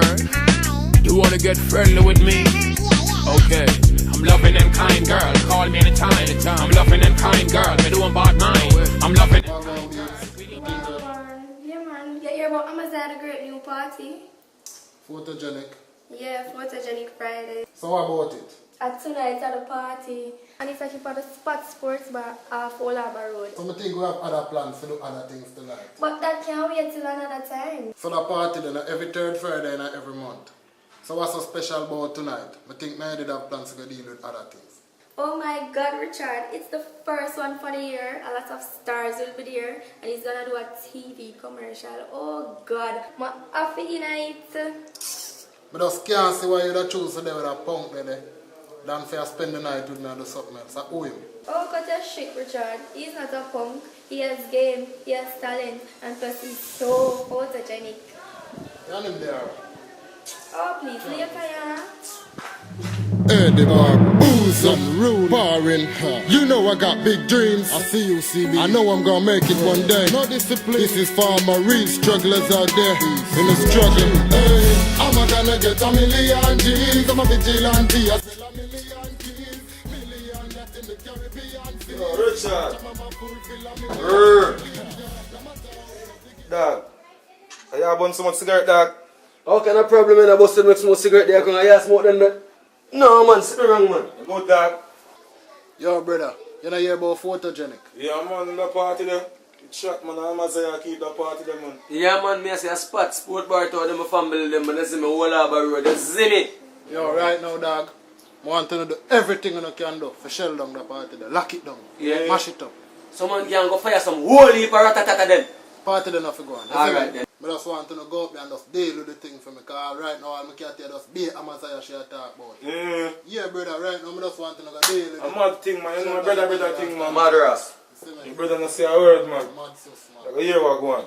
girl. You wanna get friendly with me? Okay. I'm loving and kind, girl. Call me anytime. I'm loving and kind, girl. Me doing bad mine. I'm loving. Yeah, man. You hear about Amaziyah, the great new party? Photogenic. Yeah, Photogenic Friday. So what about it? At tonight at the party. And it's actually for the Spot Sports Bar off Old Harbour Road. So I think we have other plans to do other things tonight. But that can't wait till another time. So the party then every third Friday and every month. So what's so special about tonight? I think I did have plans to go deal with other things. Oh my God, Richard, it's the first one for the year. A lot of stars will be there, and he's gonna do a TV commercial. Oh God, my happy night. I just can't see why you choose to do with a punk there than for spend the night with me and do something else. I owe him. Oh, cut your shit, Richard. He's not a punk. He has game, he has talent, and plus he's so photogenic. You're him there. Oh, please, later, yeah. Eddie bar, booze and rude barring. You know I got big dreams. I see you, CB. I know I'm gonna make it one day. No discipline. This is for my real strugglers out there in the struggle. Hey, I'm gonna get a million G's. I'm a vigilante. I sell a million keys. Million that in the Caribbean. Richard. Dog. Are you burn so much cigarette, dog? How can a problem in a busted make smoke cigarette there? Can I smoke them there? No man, sit wrong man. Good, dog. Yo brother, you know hear about Photogenic? Yeah man, the party there. It's shot man, Amaziyah keep the party there man. Yeah man, me I say a spot, sport bar to them, my family them, and they see me whole Harbour Road, they see me. Yo, right now dog, I want to do everything you can do for shell down the party there. Lock it down. Yeah. Mash it up. Someone can go fire some whole heap of ratatata then. Party then have to go on. Alright then. I just want to go up there and just deal with the thing for me, because right now I'm just be Amaziyah she talk about. Yeah brother, right now I just want to go deal with it. A mad thing man, you know my brother thing man. Mad ass. Your brother not say a word man. Mad so smart. Like a year what go on.